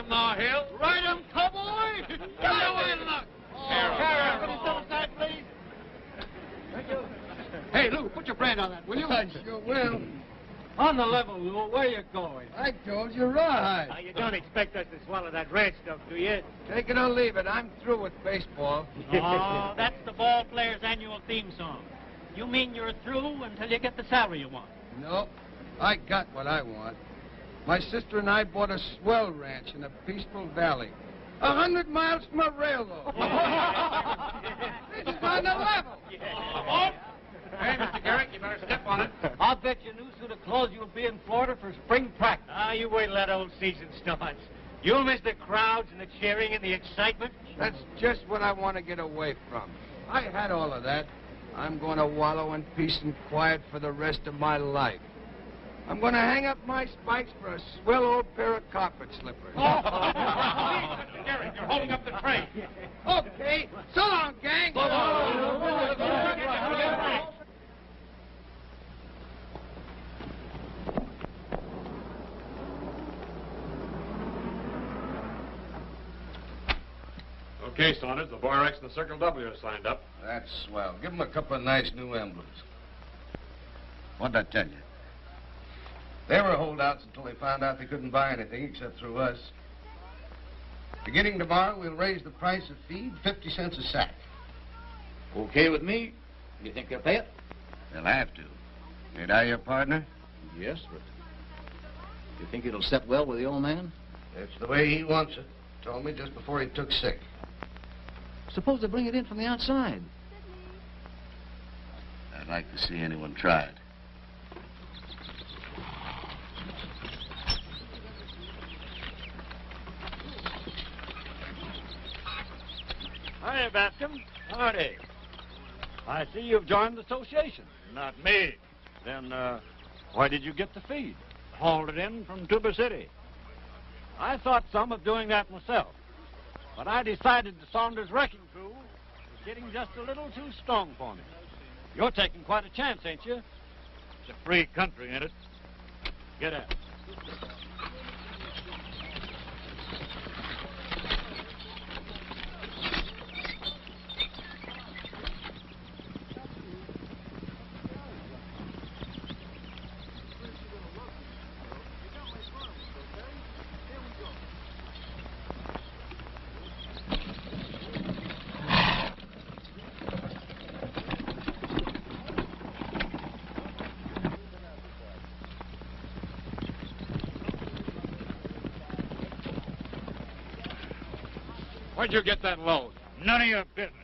him now, Hill. Ride him, cowboy! Get away, look! Side, please. Hey, Lou, put your brand on that, will you? I sure will. On the level, Lou. Where you going? I told you, Rawhide. Now, you don't expect us to swallow that ranch stuff, do you? Take it or leave it. I'm through with baseball. Oh, that's the ball player's annual theme song. You mean you're through until you get the salary you want? No, I got what I want. My sister and I bought a swell ranch in a peaceful valley. 100 miles from a railroad. It's on the level. Hey, Mr. Garrett, you better step on it. I'll bet you a new suit of clothes you'll be in Florida for spring practice. Ah, you wait till that old season starts. You'll miss the crowds and the cheering and the excitement. That's just what I want to get away from. I had all of that. I'm going to wallow in peace and quiet for the rest of my life. I'm going to hang up my spikes for a swell old pair of carpet slippers. Mr. Garrett, you're holding up the train. Okay. So long, gang. Okay, Saunders, the Bar X and the Circle W are signed up. That's swell. Give them a couple of nice new emblems. What'd I tell you? They were holdouts until they found out they couldn't buy anything except through us. Beginning tomorrow, we'll raise the price of feed 50 cents a sack. Okay with me. You think they'll pay it? They'll have to. Ain't I your partner? Yes, but you think it'll set well with the old man? It's the way he wants it. Told me just before he took sick. Suppose they bring it in from the outside. I'd like to see anyone try it. Hi, Bascom. Howdy. I see you've joined the association. Not me. Then, why did you get the feed? Hauled it in from Tuba City. I thought some of doing that myself. But I decided the Saunders wrecking crew was getting just a little too strong for me. You're taking quite a chance, ain't you? It's a free country, ain't it? Get out. Where'd you get that load? None of your business.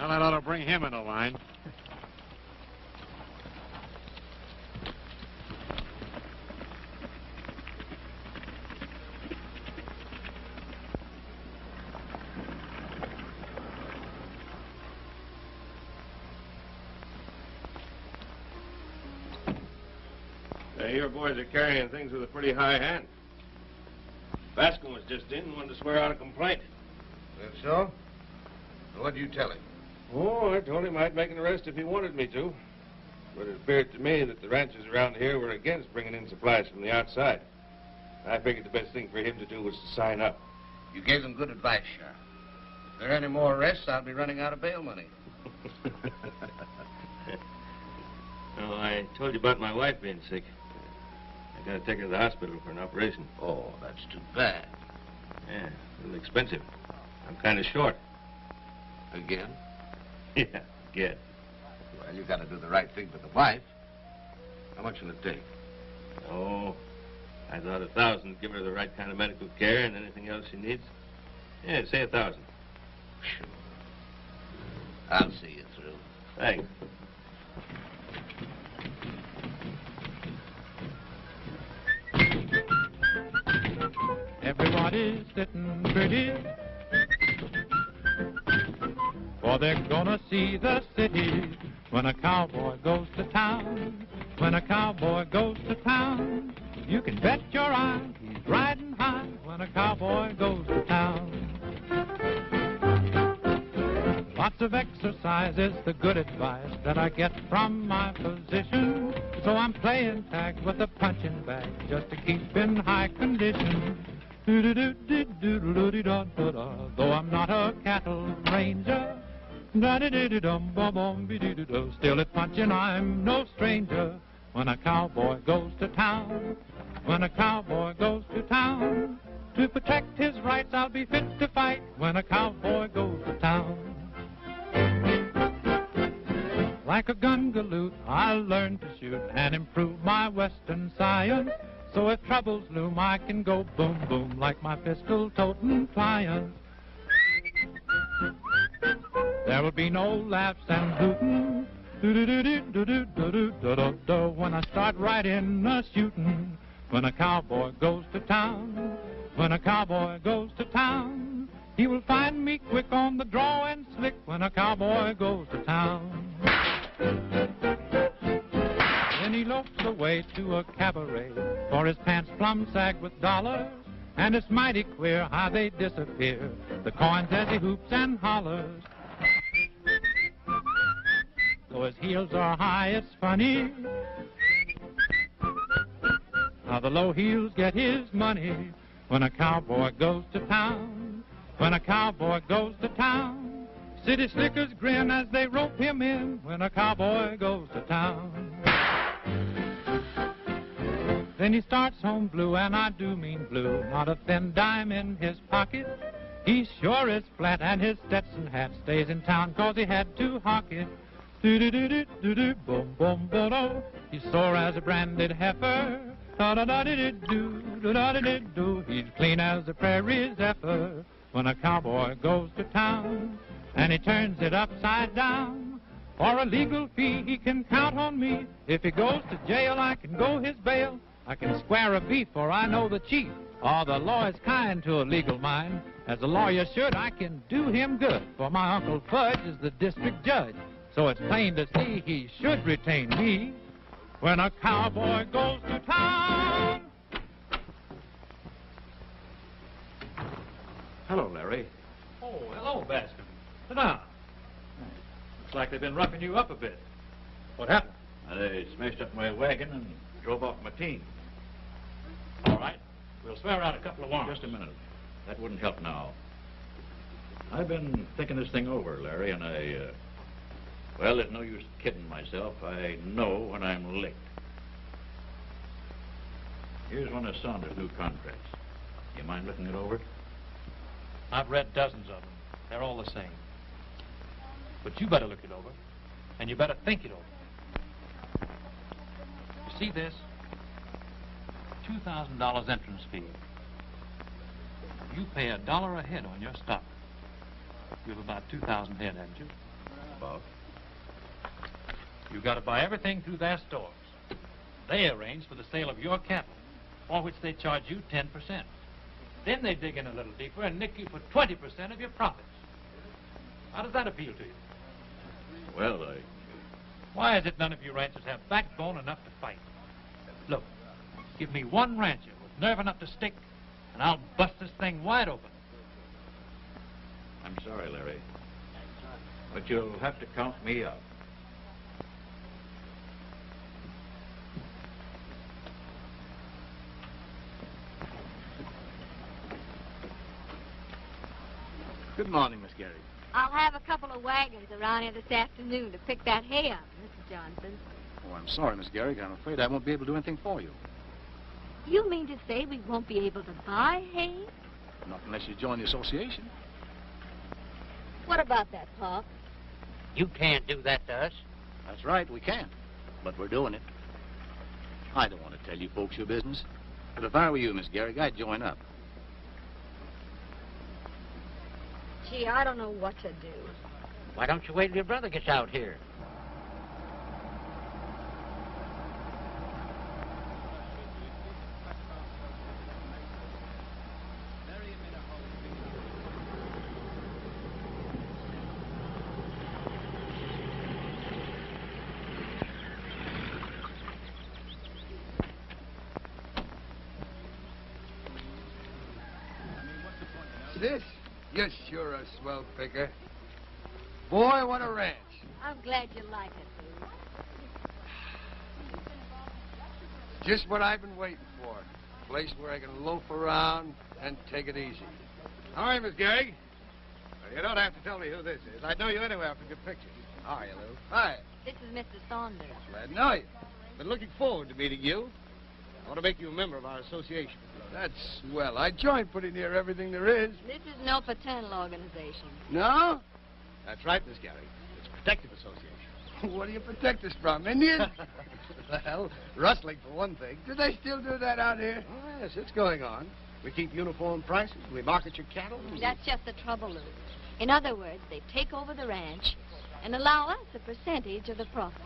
Well, that ought to bring him into line. Hey, your boys are carrying things with a pretty high hand. Bascom was just in and wanted to swear out a complaint. That so? What'd you tell him? Oh, I told him I'd make an arrest if he wanted me to. But it appeared to me that the ranchers around here were against bringing in supplies from the outside. I figured the best thing for him to do was to sign up. You gave them good advice, Sheriff. If there are any more arrests, I'll be running out of bail money. Oh, I told you about my wife being sick. I gotta take her to the hospital for an operation. Oh, that's too bad. Yeah, a little expensive. I'm kind of short. Again? Yeah, good. Well, you gotta do the right thing for the wife. How much will it take? Oh, I thought 1,000 would give her the right kind of medical care and anything else she needs. Yeah, say 1,000. Sure. I'll see you through. Thanks. Everybody's sitting pretty, for they're gonna see the city when a cowboy goes to town. When a cowboy goes to town, you can bet your eyes he's riding high when a cowboy goes to town. Lots of exercise is the good advice that I get from my physician, so I'm playing tag with a punching bag just to keep in high condition. Though I'm not a cattle ranger, still at punching I'm no stranger. When a cowboy goes to town, when a cowboy goes to town, to protect his rights I'll be fit to fight when a cowboy goes to town. Like a gun galoot, I'll learn to shoot and improve my western science. So if troubles loom, I can go boom, boom like my pistol-toting clients. There will be no laughs and hooting when I start right in a shooting. When a cowboy goes to town, when a cowboy goes to town, he will find me quick on the draw and slick when a cowboy goes to town. Then he lopes away to a cabaret, for his pants plumb sag with dollars, and it's mighty queer how they disappear, the coins as he hoops and hollers. Though his heels are high, it's funny how the low heels get his money. When a cowboy goes to town, when a cowboy goes to town, city slickers grin as they rope him in when a cowboy goes to town. Then he starts home blue, and I do mean blue, not a thin dime in his pocket. He sure is flat, and his Stetson hat stays in town 'cause he had to hock it. Do-do-do-do-do-do, boom, boom, bo-do. He's sore as a branded heifer. Da-da-da-da-do, da-da-da-da-do. He's clean as a prairie zephyr. When a cowboy goes to town, and he turns it upside down, for a legal fee he can count on me. If he goes to jail, I can go his bail. I can square a beef, for I know the chief. Oh, the law is kind to a legal mind. As a lawyer should, I can do him good, for my Uncle Fudge is the district judge. So it's plain to see he should retain me when a cowboy goes to town. Hello, Larry. Oh, hello, Bascom. Sit down. Looks like they've been roughing you up a bit. What happened? They smashed up my wagon and drove off my team. All right. We'll swear out a couple of warrants. Just a minute. That wouldn't help now. I've been thinking this thing over, Larry, and well, there's no use kidding myself. I know when I'm licked. Here's one of Saunders' new contracts. You mind looking it over? I've read dozens of them. They're all the same. But you better look it over, and you better think it over. You see this? $2,000 entrance fee. You pay $1 a head on your stock. You have about 2,000 head, haven't you? About. You got to buy everything through their stores. They arrange for the sale of your cattle, for which they charge you 10%. Then they dig in a little deeper and nick you for 20% of your profits. How does that appeal to you? Well, Why is it none of you ranchers have backbone enough to fight? Look, give me one rancher with nerve enough to stick, and I'll bust this thing wide open. I'm sorry, Larry. But you'll have to count me out. Good morning, Miss Gehrig. I'll have a couple of wagons around here this afternoon to pick that hay up, Mr. Johnson. Oh, I'm sorry, Miss Gehrig. I'm afraid I won't be able to do anything for you. You mean to say we won't be able to buy hay? Not unless you join the association. What about that, Pop? You can't do that to us. That's right, we can't. But we're doing it. I don't want to tell you folks your business. But if I were you, Miss Gehrig, I'd join up. Gee, I don't know what to do. Why don't you wait till your brother gets out here? This? You're sure a swell picker. Boy, what a ranch. I'm glad you like it, Lou. Just what I've been waiting for. A place where I can loaf around and take it easy. All right, Miss Gehrig. Well, you don't have to tell me who this is. I'd know you anyway after good pictures. How are you, Lou? Hi. This is Mr. Saunders. Glad to know you. Been looking forward to meeting you. I want to make you a member of our association. That's swell. I joined pretty near everything there is. This is no fraternal organization. No? That's right, Miss Gehrig. It's a protective association. What do you protect us from, Indians? Well, rustling for one thing. Do they still do that out here? Oh, yes, it's going on. We keep uniform prices. We market your cattle. That's just the trouble, Lou. In other words, they take over the ranch and allow us a percentage of the profit.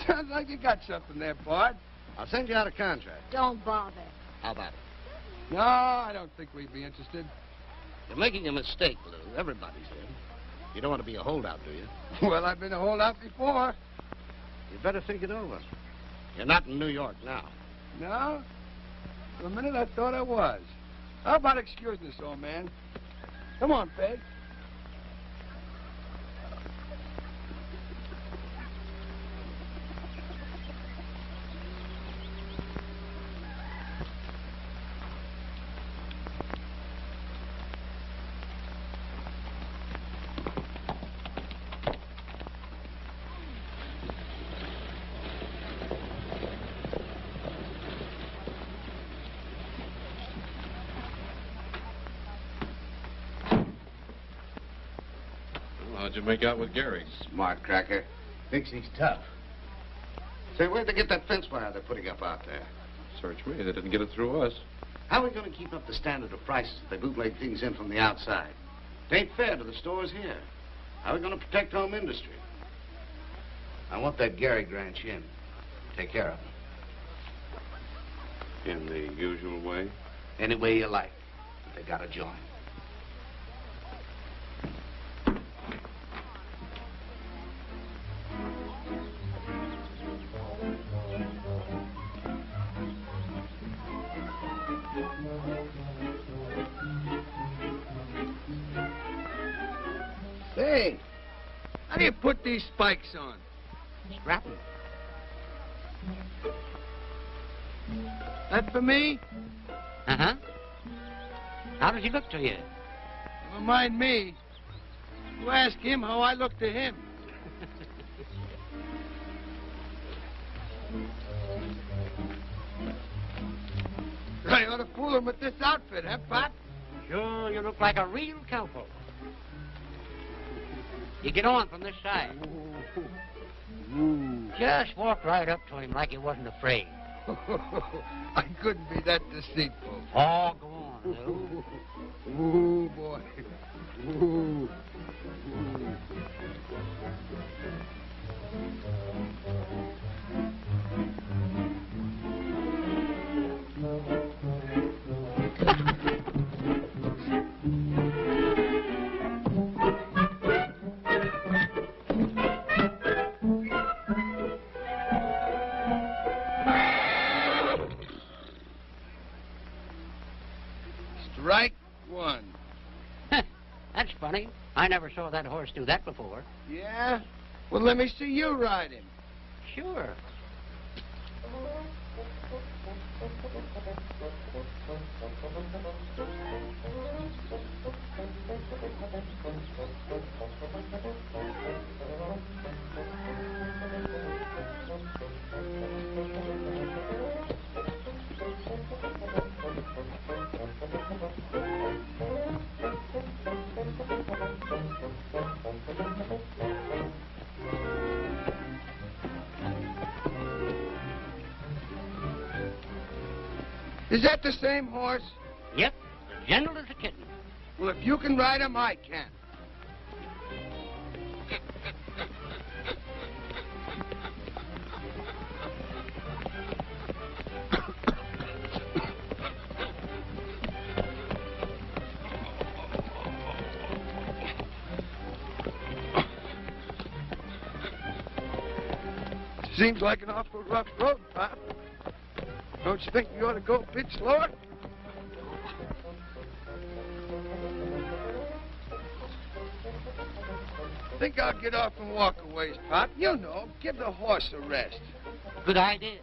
Sounds like you got something there, Bart. I'll send you out a contract. Don't bother. How about it? No, I don't think we'd be interested. You're making a mistake, Lou. Everybody's in. You don't want to be a holdout, do you? Well, I've been a holdout before. You'd better think it over. You're not in New York now. No? For a minute, I thought I was. How about excusing us, old man? Come on, Peg. How'd you make out with Gehrig? Smart cracker. Thinks he's tough. Say, where'd they get that fence wire they're putting up out there? Search me. They didn't get it through us. How are we going to keep up the standard of prices if they bootleg things in from the outside? It ain't fair to the stores here. How are we going to protect home industry? I want that Gehrig ranch in. Take care of him. In the usual way? Any way you like. But they got to join. Say, how do you put these spikes on? Scrap 'em. That for me? Uh-huh. How does he look to you? Never mind me. You ask him how I look to him. I ought to fool him with this outfit, huh, Pop? Sure, you look like a real cowpoke. You get on from this side. Ooh. Just walk right up to him like you wasn't afraid. I couldn't be that deceitful. Oh, go on, Lou. Ooh, boy. Ooh. Strike one. That's funny. I never saw that horse do that before. Yeah? Well, let me see you ride him. Sure. Is that the same horse? Yep, as gentle as a kitten. Well, if you can ride him, I can. Seems like an awful rough road, Pop. Don't you think you ought to go a bit slower? Think I'll get off and walk a ways, Pop. You know, give the horse a rest. Good idea.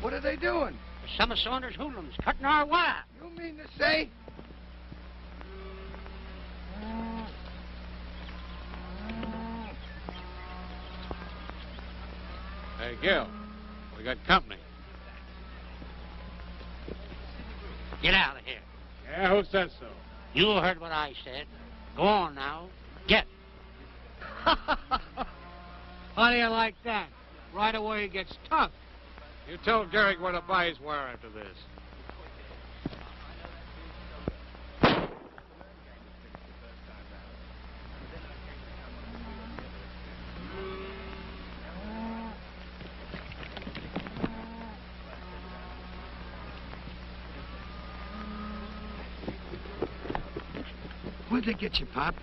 What are they doing? Some of Saunders' hoodlums cutting our wire. You mean to say? Hey, Gil, we got company. Get out of here. Yeah, who said so? You heard what I said. Go on now. Get. How do you like that? Right away it gets tough. You tell Gehrig where to buy his wire after this. Where'd they get you, Pop?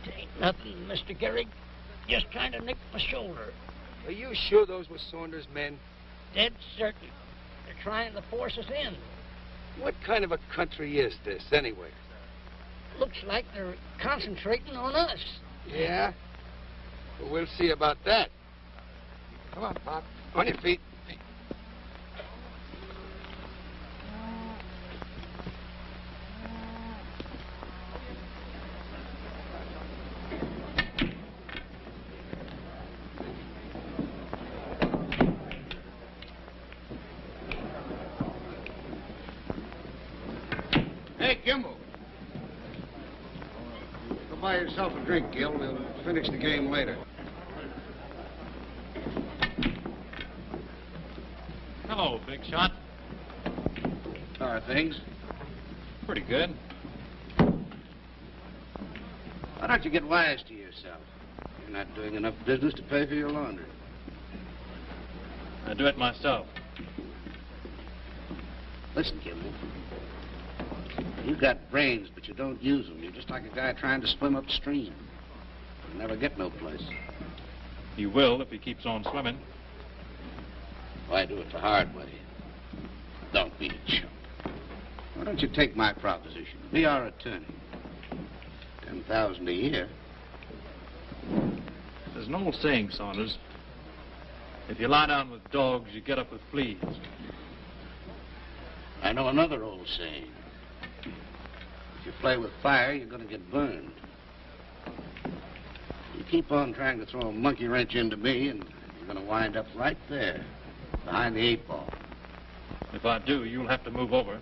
It ain't nothing, Mr. Gehrig. Just kind of nicked my shoulder. Are you sure those were Saunders' men? Dead certain. They're trying to force us in. What kind of a country is this, anyway? Looks like they're concentrating on us. Yeah? Well, we'll see about that. Come on, Pop. On your feet. Hey, Kimball. Go buy yourself a drink, Gil. We'll finish the game later. Hello, Big Shot. How are things? Pretty good. Why don't you get wise to yourself? You're not doing enough business to pay for your laundry. I do it myself. Listen, Kimball. You've got brains, but you don't use them. You're just like a guy trying to swim upstream. You'll never get no place. He will if he keeps on swimming. Why do it the hard way? Don't be a chump. Why don't you take my proposition? Be our attorney. $10,000 a year. There's an old saying, Saunders. If you lie down with dogs, you get up with fleas. I know another old saying. If you play with fire, you're going to get burned. You keep on trying to throw a monkey wrench into me, and you're going to wind up right there, behind the 8-ball. If I do, you'll have to move over.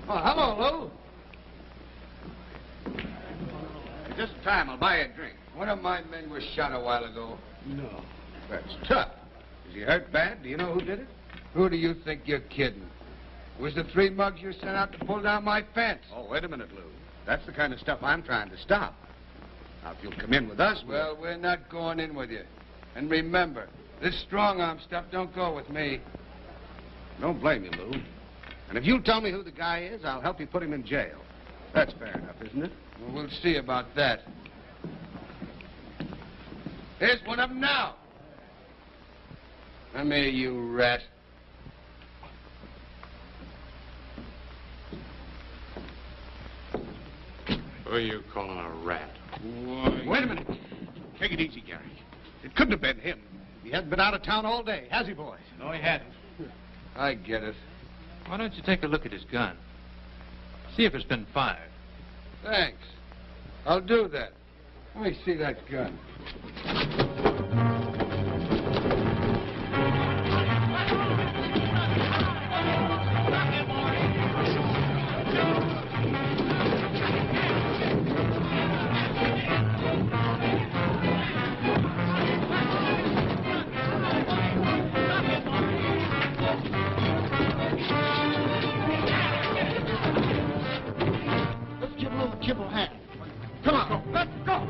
Oh, hello, Lou. Just in time. I'll buy you a drink. One of my men was shot a while ago. No. That's tough. Is he hurt bad? Do you know who did it? Who do you think you're kidding? It was the 3 mugs you sent out to pull down my fence. Oh, wait a minute, Lou. That's the kind of stuff I'm trying to stop. Now, if you'll come in with us, Well, we're not going in with you. And remember, this strong-arm stuff don't go with me. Don't blame you, Lou. And if you'll tell me who the guy is, I'll help you put him in jail. That's fair enough, isn't it? Well, we'll see about that. Here's one of them now. Come here, you rat. Who are you calling a rat? Why? Wait a minute. Take it easy, Gary. It couldn't have been him. He hasn't been out of town all day, has he, boys? No, he hadn't. I get it. Why don't you take a look at his gun? See if it's been fired. Thanks. I'll do that. Let me see that gun. Let's give Lou a tip of hand. Come on, let's go.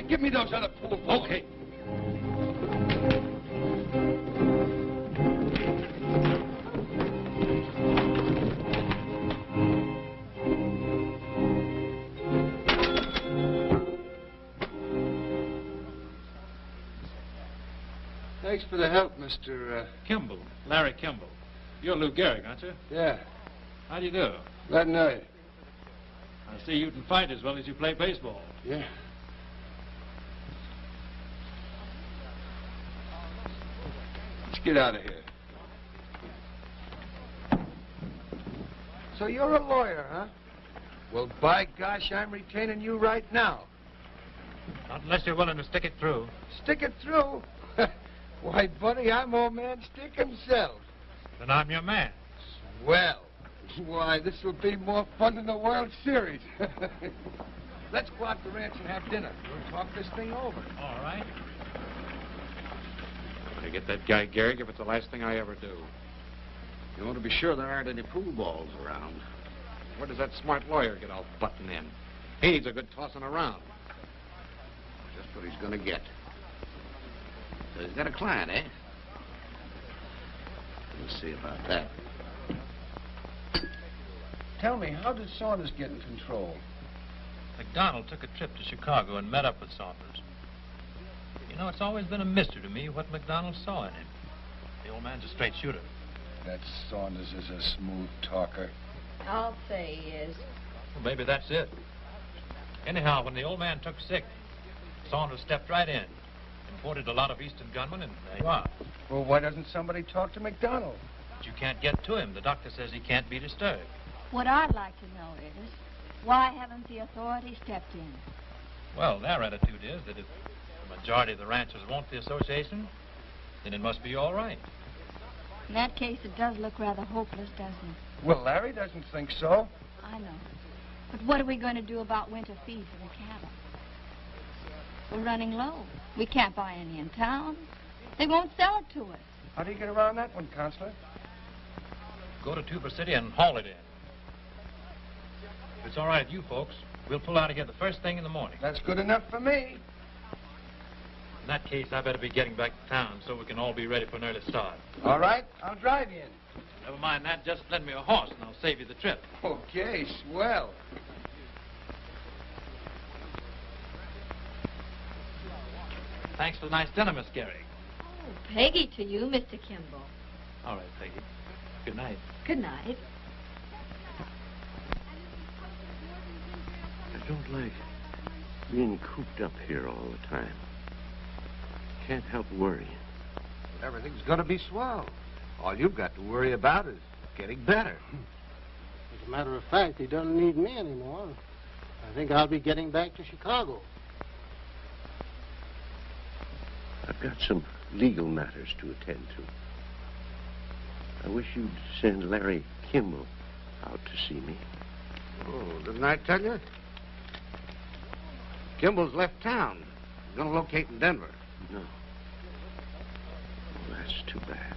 Give me those other pool balls. Okay. Thanks for the help, Mr. Kimball. Larry Kimball. You're Lou Gehrig, aren't you? Yeah. How do you do? Glad to know you. I see you can fight as well as you play baseball. Yeah. Let's get out of here. So you're a lawyer, huh? Well, by gosh, I'm retaining you right now. Not unless you're willing to stick it through. Stick it through? Why, buddy, I'm old man Stick himself. Then I'm your man. Well, why, this will be more fun than the World Series. Let's go out to the ranch and have dinner. We'll talk this thing over. All right. I get that guy Gehrig if it's the last thing I ever do. You want to be sure there aren't any pool balls around. Where does that smart lawyer get all button in? He needs a good tossing around. Just what he's going to get. So he's got a client, eh? We'll see about that. Tell me, how did Saunders get in control? McDonald took a trip to Chicago and met up with Saunders. You know, it's always been a mystery to me what McDonald saw in him. The old man's a straight shooter. That Saunders is a smooth talker. I'll say he is. Well, maybe that's it. Anyhow, when the old man took sick, Saunders stepped right in, imported a lot of Eastern gunmen, and there you are. Well, why doesn't somebody talk to McDonald? But you can't get to him. The doctor says he can't be disturbed. What I'd like to know is, why haven't the authorities stepped in? Well, their attitude is that if the majority of the ranchers want the association, then it must be all right. In that case, it does look rather hopeless, doesn't it? Well, Larry doesn't think so. I know. But what are we going to do about winter feed for the cattle? We're running low. We can't buy any in town. They won't sell it to us. How do you get around that one, Counselor? Go to Tuber City and haul it in. If it's all right with you folks, we'll pull out of here the first thing in the morning. That's good enough for me. In that case, I better be getting back to town so we can all be ready for an early start. All right, I'll drive you in. Never mind that, just lend me a horse and I'll save you the trip. Okay, swell. Thanks for the nice dinner, Miss Gehrig. Oh, Peggy to you, Mr. Kimball. All right, Peggy. Good night. Good night. I don't like being cooped up here all the time. Can't help worrying. Everything's going to be swell. All you've got to worry about is getting better. As a matter of fact, he doesn't need me anymore. I think I'll be getting back to Chicago. I've got some legal matters to attend to. I wish you'd send Larry Kimball out to see me. Oh, didn't I tell you? Kimball's left town. He's going to locate in Denver. No. that's too bad.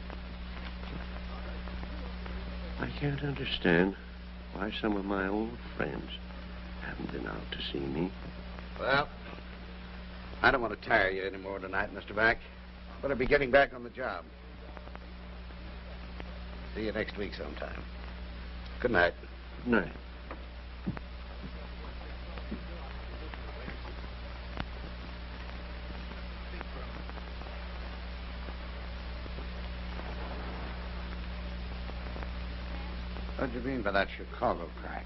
I can't understand why some of my old friends haven't been out to see me. Well, I don't want to tire you any more tonight, Mr. Mack. Better be getting back on the job. See you next week sometime. Good night. Good night. What do you mean by that Chicago crack?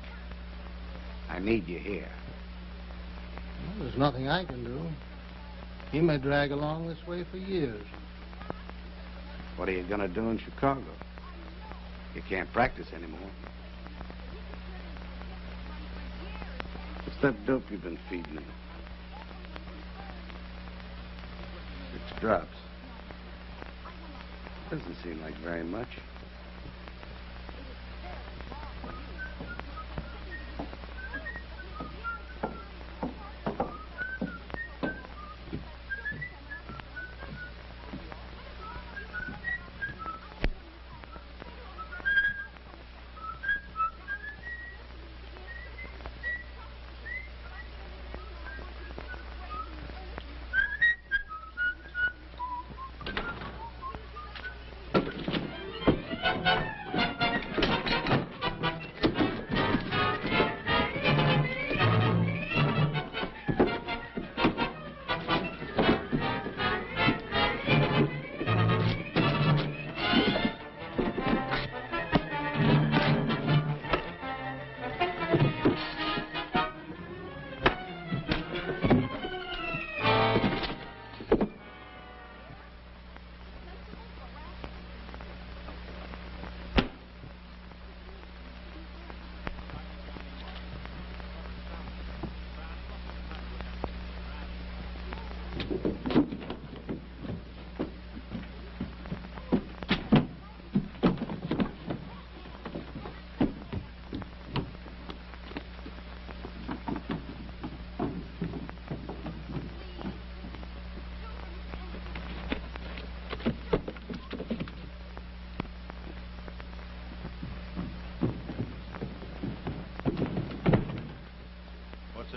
I need you here. Well, there's nothing I can do. He may drag along this way for years. What are you going to do in Chicago? You can't practice anymore. What's that dope you've been feeding him? 6 drops. Doesn't seem like very much.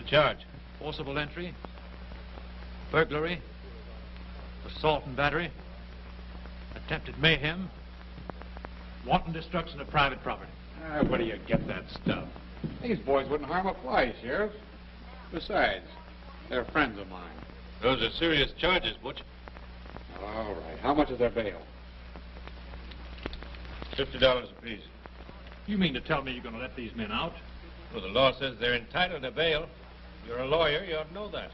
Charge: forcible entry, burglary, assault and battery, attempted mayhem, wanton destruction of private property. Where do you get that stuff? These boys wouldn't harm a fly, Sheriff. Besides, they're friends of mine. Those are serious charges, Butch. All right. How much is their bail? $50 apiece. You mean to tell me you're going to let these men out? Well, the law says they're entitled to bail. You're a lawyer, you ought to know that.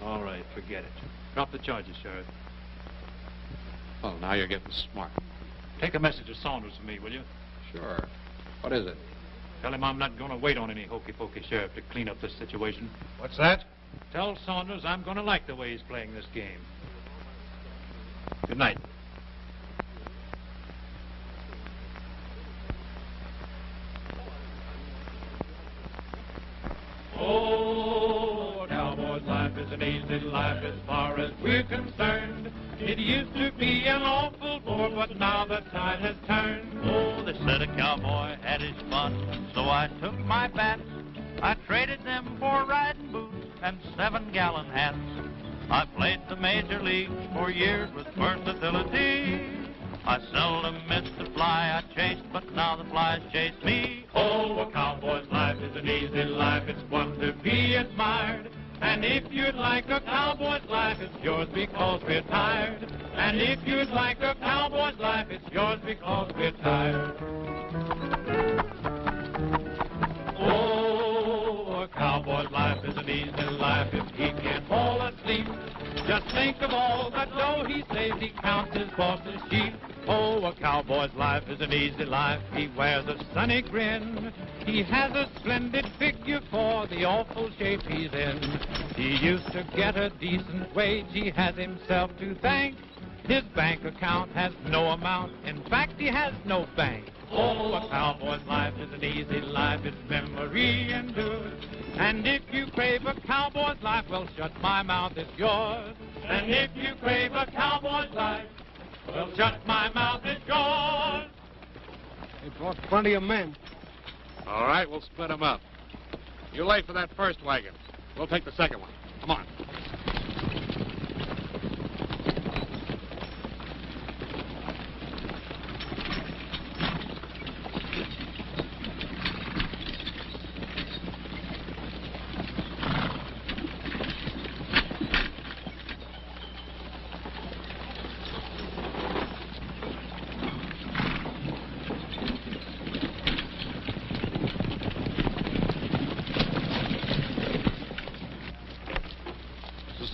All right, forget it. Drop the charges, Sheriff. Well, now you're getting smart. Take a message to Saunders for me, will you? Sure. What is it? Tell him I'm not going to wait on any hokey-pokey sheriff to clean up this situation. What's that? Tell Saunders I'm going to like the way he's playing this game. Good night. Oh, cowboy's life is an easy life as far as we're concerned. It used to be an awful bore, but now the tide has turned. Oh, they said a cowboy had his fun, so I took my bats. I traded them for riding boots and 7-gallon hats. I played the major leagues for years with versatility. I seldom missed a fly I chased, but now the flies chase me. Oh, a cowboy's life is an easy life. It's one to be admired. And if you'd like a cowboy's life, it's yours because we're tired. And if you'd like a cowboy's life, it's yours because we're tired. Oh, a cowboy's life is an easy life if he can't fall asleep. Just think of all that dough he saves, he counts his boss's sheep. Oh, a cowboy's life is an easy life. He wears a sunny grin. He has a splendid figure for the awful shape he's in. He used to get a decent wage. He has himself to thank. His bank account has no amount. In fact, he has no bank. Oh, a cowboy's life is an easy life. It's memory endured. And if you crave a cowboy's life, well, shut my mouth, it's yours. And if you crave a cowboy's life, well, shut my mouth, it's yours. They brought plenty of men. All right, we'll split them up. You lay for that first wagon. We'll take the second one. Come on.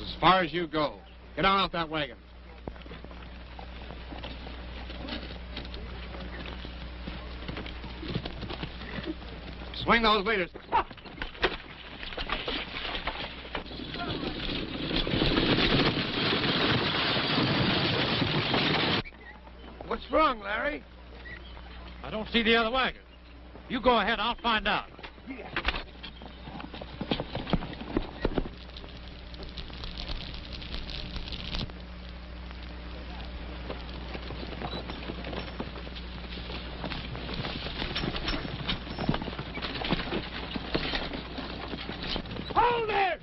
As far as you go. Get on out that wagon. Swing those leaders. What's wrong, Larry? I don't see the other wagon. You go ahead, I'll find out. Hold it!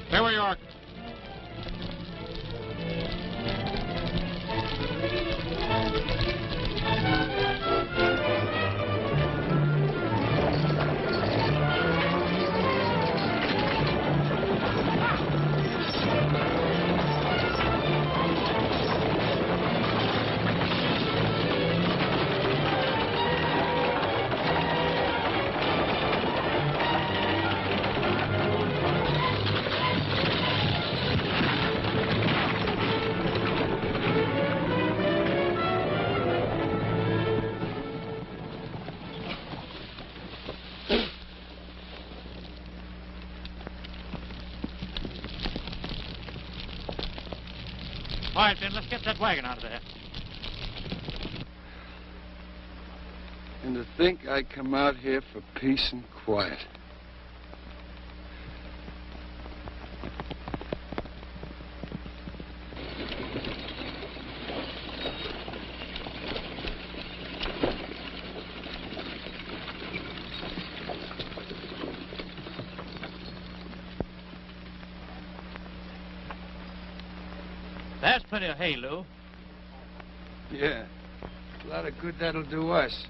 Stay where you are. All right, then, let's get that wagon out of there. And to think I come out here for peace and quiet. There's plenty of hay, Lou. Yeah. A lot of good that'll do us.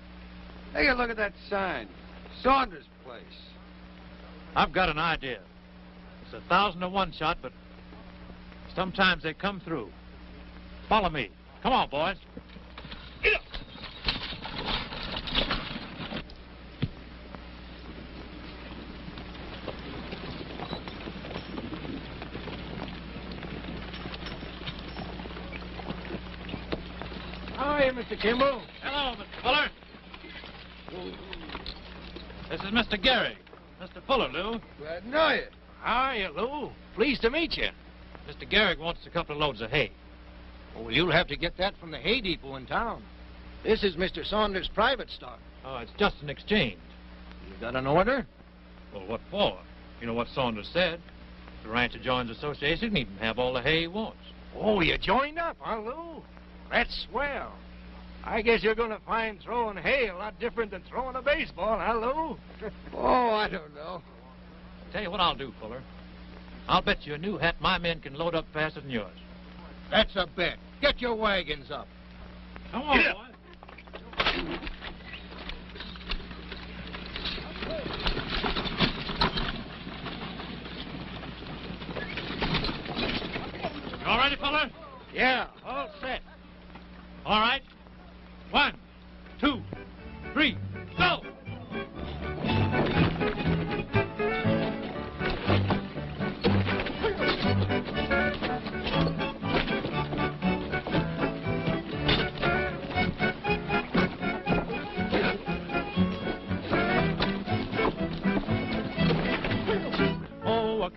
Take a look at that sign. Saunders' place. I've got an idea. It's 1,000 to 1 shot, but sometimes they come through. Follow me. Come on, boys. How are you, Mr. Kimball? Hello, Mr. Fuller. This is Mr. Gehrig. Mr. Fuller, Lou. Glad to know you. How are you, Lou? Pleased to meet you. Mr. Gehrig wants a couple of loads of hay. Well, you'll have to get that from the hay depot in town. This is Mr. Saunders' private stock. Oh, it's just an exchange. You got an order? Well, what for? You know what Saunders said. If the rancher joins the association, he can have all the hay he wants. Oh, you joined up, huh, Lou? That's swell. I guess you're going to find throwing hay a lot different than throwing a baseball, huh, Lou? Oh, I don't know. Tell you what I'll do, Fuller. I'll bet you a new hat my men can load up faster than yours. That's a bet. Get your wagons up. Come on, Yeah. boys. You all ready, Fuller? Yeah, all set. All right. 1, 2, 3, go!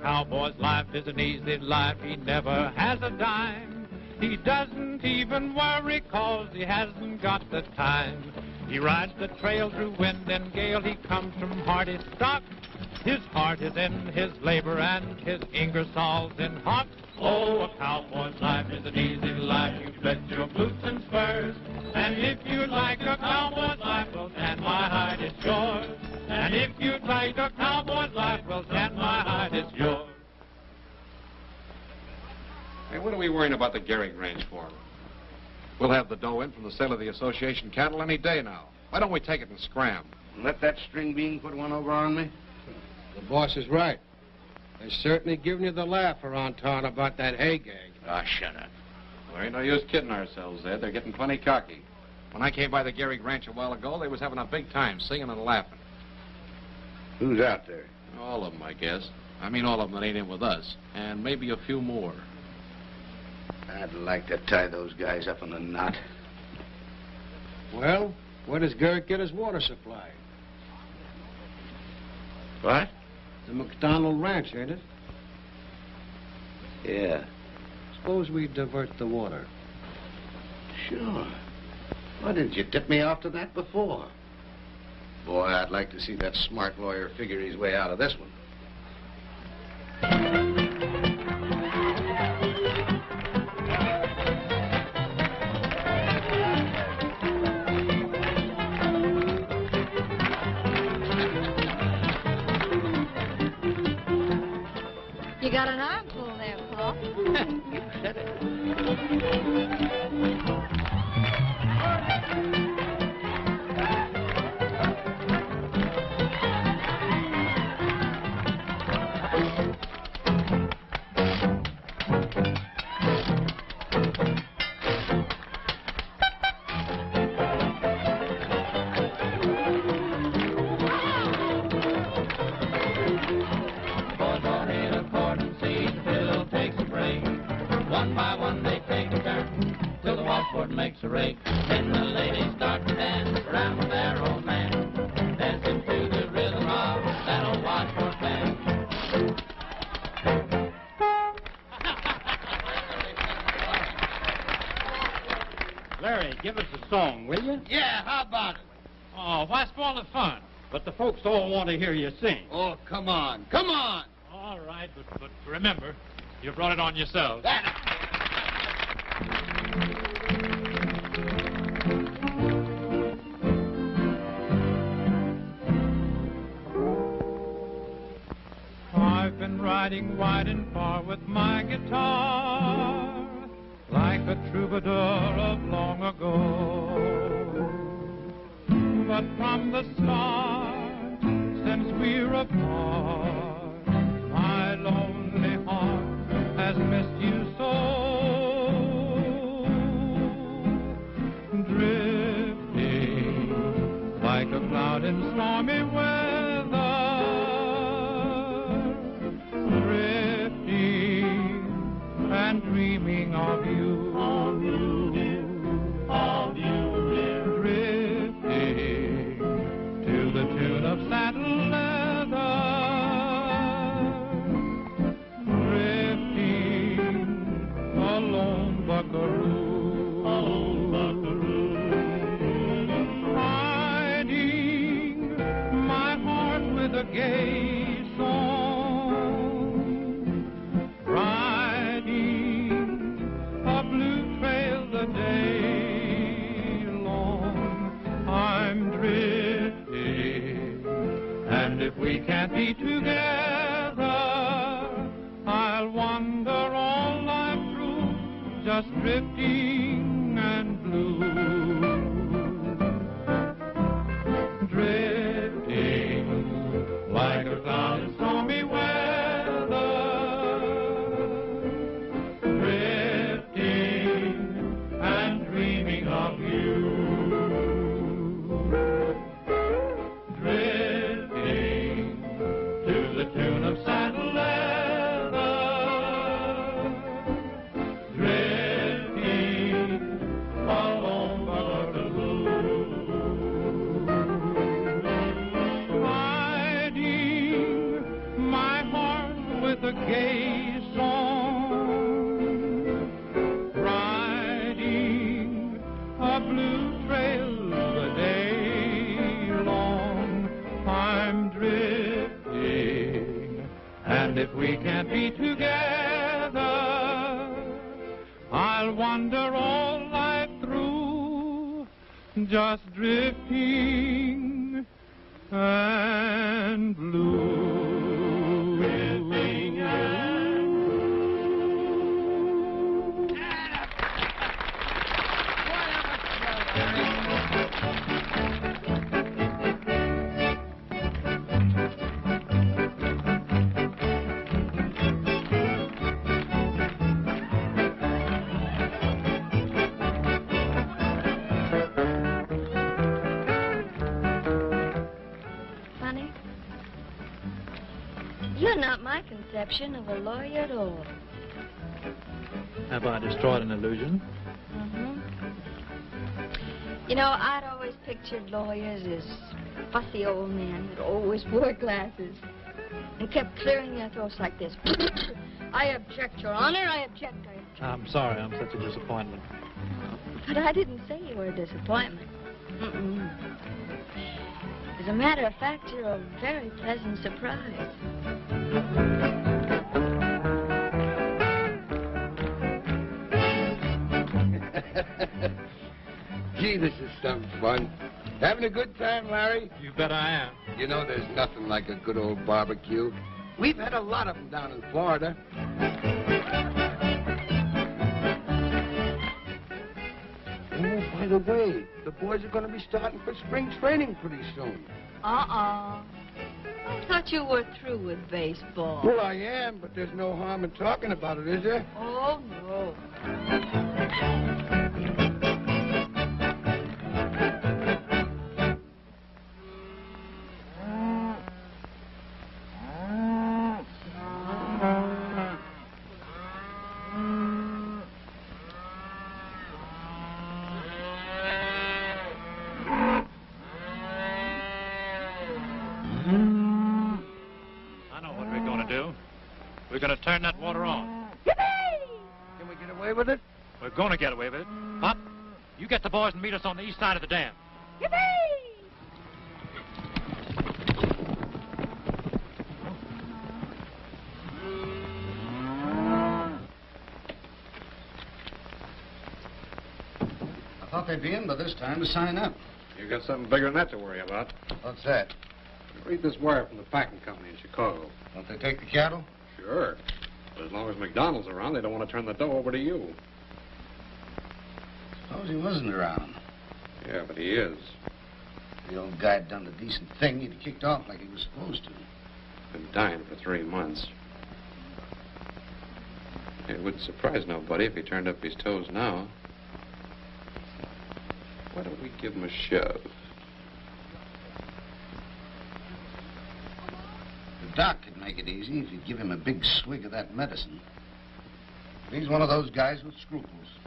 cowboy's life is an easy life. He never has a dime. He doesn't even worry 'cause he hasn't got the time. He rides the trail through wind and gale. He comes from hardy stock. His heart is in his labor and his Ingersoll's in hock. Oh, a cowboy's life is an easy life. You bet your boots and spurs. And if you'd like a cowboy's life, well, stand my hide, it's yours. And if you'd like a cowboy's life, well, stand my hide, it's yours. Hey, what are we worrying about the Gehrig ranch for? We'll have the dough in from the sale of the association cattle any day now. Why don't we take it and scram? Let that string bean put one over on me? The boss is right. They're certainly giving you the laugh around town about that hay gag. Ah, shut up. There ain't no use kidding ourselves, Ed. They're getting plenty cocky. When I came by the Gehrig ranch a while ago, they was having a big time, singing and laughing. Who's out there? All of them, I guess. I mean all of them that ain't in with us. And maybe a few more. I'd like to tie those guys up in a knot. Well, where does Gehrig get his water supply? What? The McDonald Ranch, ain't it? Yeah. Suppose we divert the water. Sure. Why didn't you tip me off to that before? Boy, I'd like to see that smart lawyer figure his way out of this one. You got an armful there, Paul. You said it. Makes a rake. Then the ladies start to dance around with their old man, dancing to the rhythm of that old washboard band. Larry, give us a song, will you? Yeah, how about it? Oh, why spoil the fun? But the folks all want to hear you sing. Oh, come on. Come on. All right, but remember, you brought it on yourselves. I've been riding wide and far with my guitar, like a troubadour of long ago. But from the start, since we're apart, my lonely heart has missed you so. Drifting like a cloud in stormy weather, and dreaming of you, drifting to the tune of saddle leather, drifting a lone buckaroo, hiding my heart with a gay song. The day long I'm drifting, and if we can't be together, I'll wander all life through, just drifting and blue, drifting like a cloud in stormy weather. a gay song, riding a blue trail the day long. I'm drifting, and if we can't be together, I'll wander all life through, just drifting and blue. You're not my conception of a lawyer at all. Have I destroyed an illusion? Mm-hmm. You know, I'd always pictured lawyers as fussy old men that always wore glasses and kept clearing their throats like this. I object, Your Honor, I object, I object. I'm sorry, I'm such a disappointment. But I didn't say you were a disappointment. Mm-mm. As a matter of fact, you're a very pleasant surprise. Gee, this is some fun. Having a good time, Larry? You bet I am. You know, there's nothing like a good old barbecue. We've had a lot of them down in Florida. Oh, by the way, the boys are going to be starting for spring training pretty soon. I thought you were through with baseball. Well, I am, but there's no harm in talking about it, is there? Oh, no. We're going to turn that water on. Can we get away with it? We're going to get away with it. Pop, you get the boys and meet us on the east side of the dam. I thought they'd be in by this time to sign up. You got something bigger than that to worry about. What's that? Read this wire from the packing company in Chicago. Don't they take the cattle? Sure. But as long as McDonald's around, they don't want to turn the dough over to you. Suppose he wasn't around. Yeah, but he is. If the old guy had done the decent thing, he'd have kicked off like he was supposed to. Been dying for 3 months. It wouldn't surprise nobody if he turned up his toes now. Why don't we give him a shove? The doc could make it easy if you'd give him a big swig of that medicine. But he's one of those guys with scruples.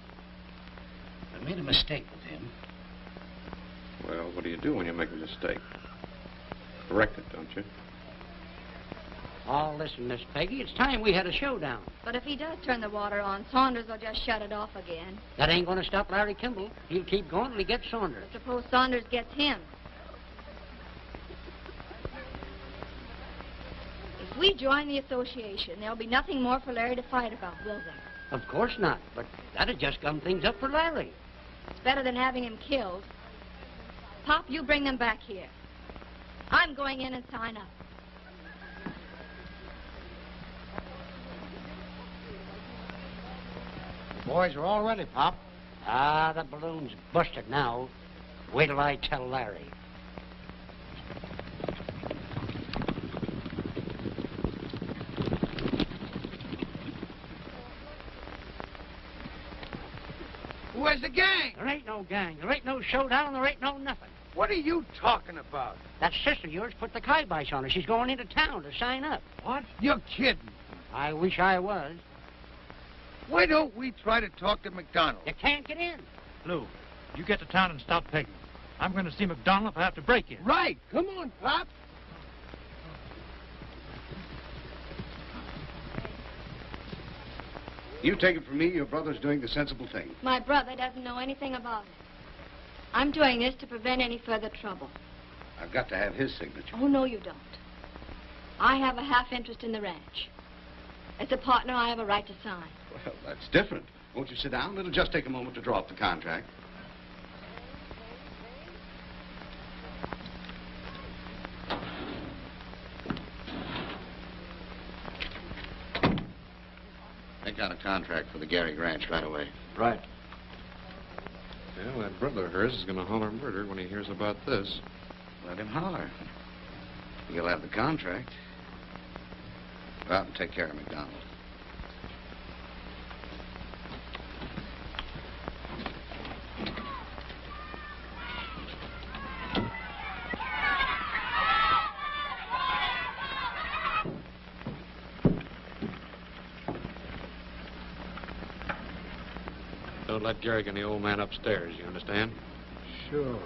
I made a mistake with him. Well, what do you do when you make a mistake? Correct it, don't you? Oh, listen, Miss Peggy, it's time we had a showdown. But if he does turn the water on, Saunders will just shut it off again. That ain't going to stop Larry Kimball. He'll keep going till he gets Saunders. But suppose Saunders gets him. If we join the association, there'll be nothing more for Larry to fight about, will there? Of course not, but that'd just gum things up for Larry. It's better than having him killed. Pop, you bring them back here. I'm going in and sign up. The boys are all ready, Pop. Ah, the balloon's busted now. Wait till I tell Larry. Where's the gang? There ain't no gang. There ain't no showdown. There ain't no nothing. What are you talking about? That sister of yours put the kibosh on her. She's going into town to sign up. What? You're kidding. I wish I was. Why don't we try to talk to McDonald? You can't get in. Lou, you get to town and stop Peggy. I'm going to see McDonald if I have to break in. Right. Come on, Pop. You take it from me, your brother's doing the sensible thing. My brother doesn't know anything about it. I'm doing this to prevent any further trouble. I've got to have his signature. Oh, no, you don't. I have a half interest in the ranch. As a partner, I have a right to sign. Well, that's different. Won't you sit down? It'll just take a moment to draw up the contract. Make out a contract for the Gehrig Ranch right away. Right. Well, that brother of hers is going to holler murder when he hears about this. Let him holler. He'll have the contract. Go out and take care of McDonald. Don't let Gehrig and the old man upstairs, you understand? Sure.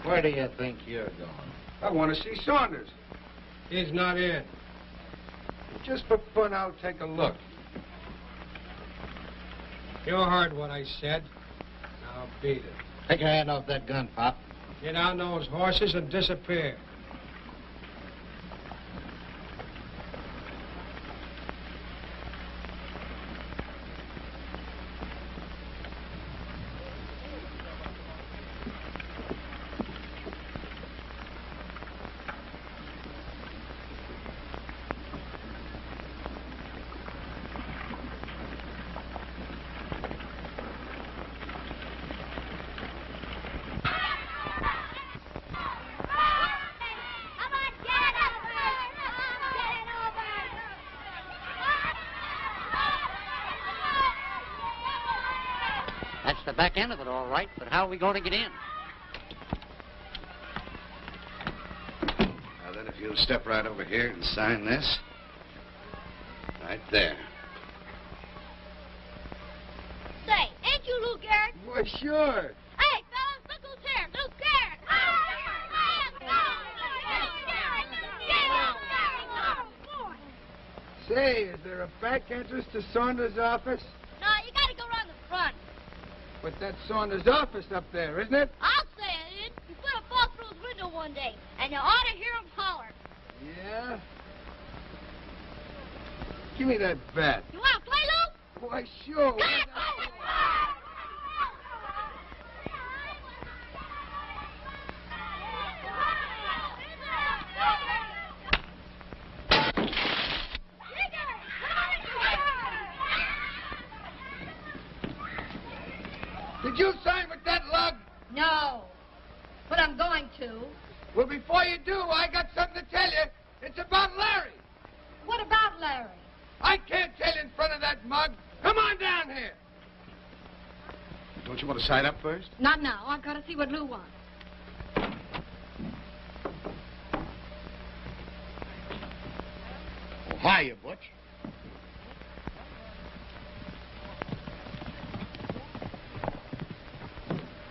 Where do you think you're going? I want to see Saunders. He's not in. Just for fun, I'll take a look. You heard what I said. Now beat it. Take your hand off that gun, Pop. Get on those horses and disappear. That's the back end of it, all right, but how are we going to get in? Now then, if you'll step right over here and sign this. Right there. Say, ain't you Lou Gehrig? Well, sure. Hey, fellas, look who's here. Lou Gehrig. Say, is there a back entrance to Saunders' office? No, you gotta go around the front. But that's Saunders' office up there, isn't it? I'll say it is. You put a ball through his window one day, and you ought to hear him holler. Yeah? Give me that bat. You want to play, Lou? Why, sure. Did you sign with that lug? No, but I'm going to. Well, before you do, I got something to tell you. It's about Larry. What about Larry? I can't tell you in front of that mug. Come on down here. Don't you want to sign up first? Not now. I've got to see what Lou wants. Oh, hiya, Butch.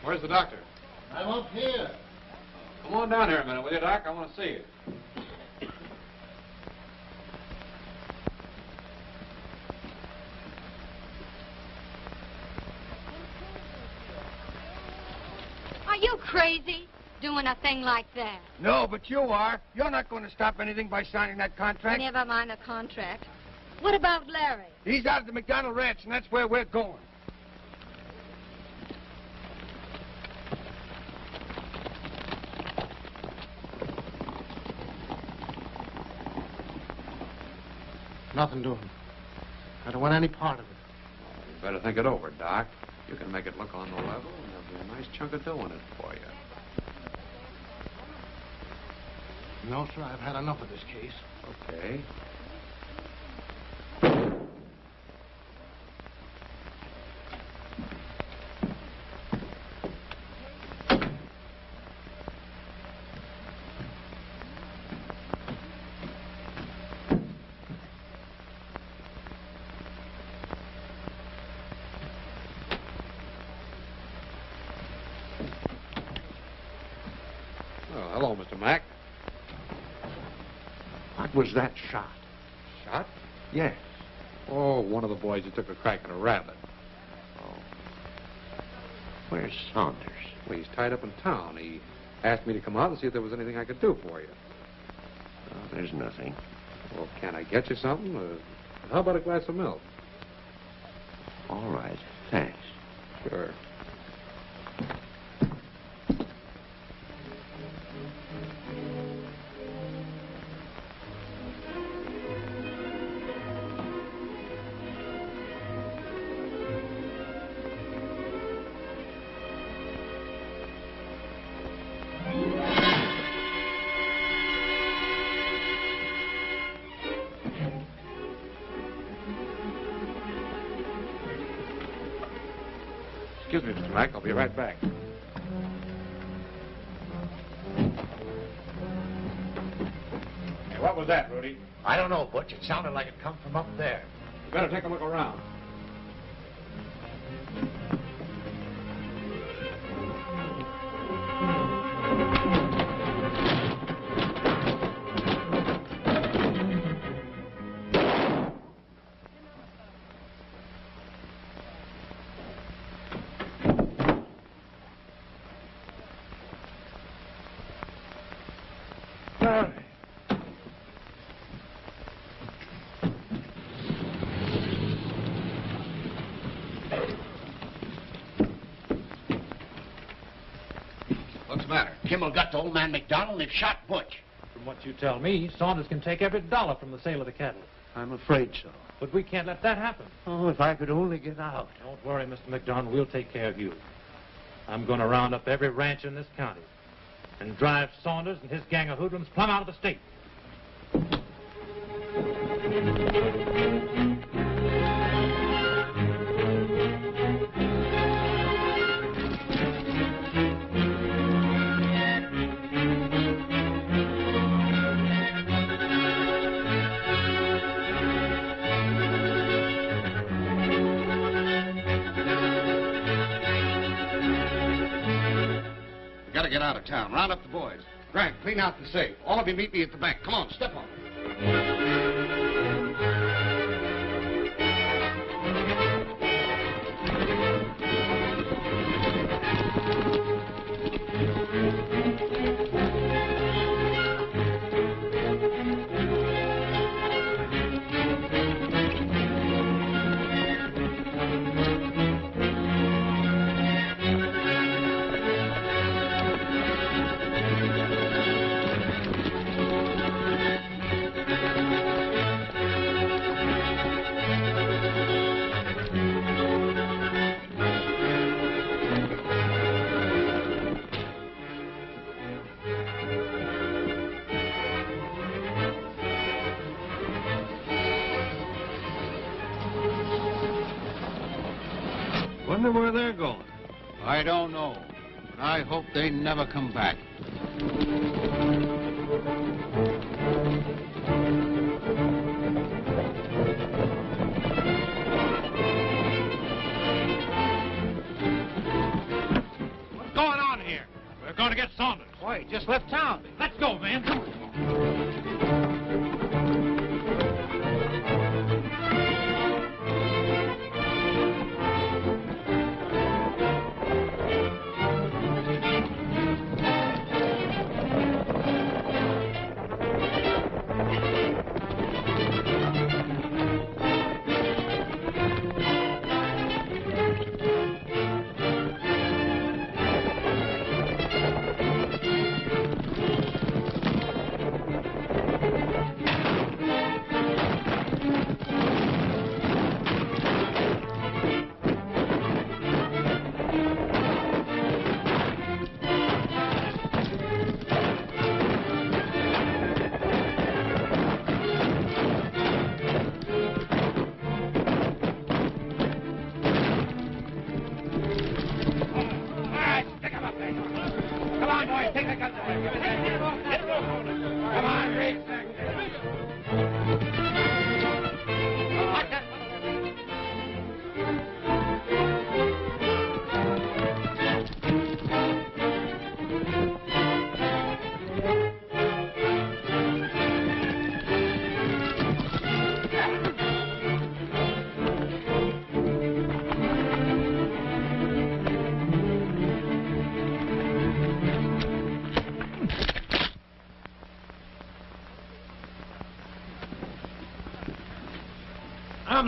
Where's the doctor? I'm up here. Come on down here a minute, will you, Doc? I want to see you. Are you crazy, doing a thing like that? No, but you are. You're not going to stop anything by signing that contract. Never mind the contract. What about Larry? He's out at the McDonald Ranch, and that's where we're going. Nothing doing. I don't want any part of it. You better think it over, Doc. You can make it look on the level, and there'll be a nice chunk of dough in it for you. No, sir, I've had enough of this case. Okay. Hello, Mr. Mack. What was that shot? Shot? Yes. Oh, one of the boys who took a crack at a rabbit. Oh. Where's Saunders? Well, he's tied up in town. He asked me to come out and see if there was anything I could do for you. Oh, there's nothing. Well, can I get you something? How about a glass of milk? All right. Thanks. Sure. Excuse me, Mr. Mack. I'll be right back. Hey, what was that, Rudy? I don't know, Butch. It sounded like it come from up there. You better take a look around. What's the matter? Kimmel got to old man McDonald and they've shot Butch. From what you tell me, Saunders can take every dollar from the sale of the cattle. I'm afraid so. But we can't let that happen. Oh, if I could only get out. Don't worry, Mr. McDonald. We'll take care of you. I'm going to round up every rancher in this county and drive Saunders and his gang of hoodlums plumb out of the state. Gotta get out of town. Round up the boys. Grant, clean out the safe. All of you meet me at the bank. Come on, step on it. Wonder where they're going. I don't know. But I hope they never come back. What's going on here? We're going to get Saunders. Why, he just left town. Let's go, man.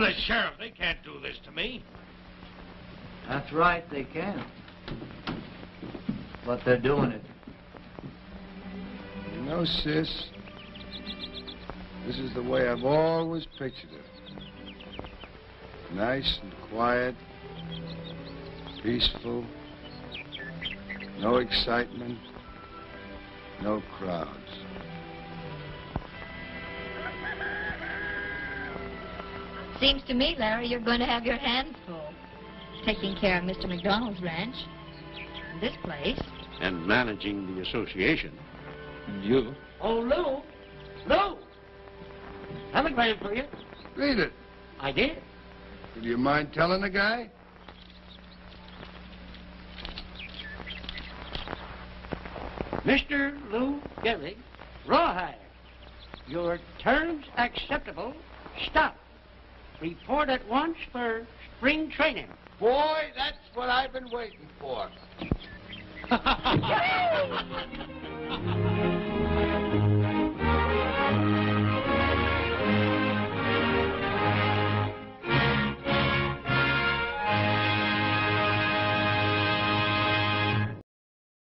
the sheriff. They can't do this to me. That's right, they can. But they're doing it. You know, sis, this is the way I've always pictured it. Nice and quiet, peaceful, no excitement, no crowds. Seems to me, Larry, you're going to have your hands full. Taking care of Mr. McDonald's ranch, this place. And managing the association. And you? Oh, Lou. Lou. Telegram for you. Read it. I did. Do you mind telling the guy? Mr. Lou Gehrig, Rawhide. Your terms acceptable. Stop. Report at once for spring training. Boy, that's what I've been waiting for.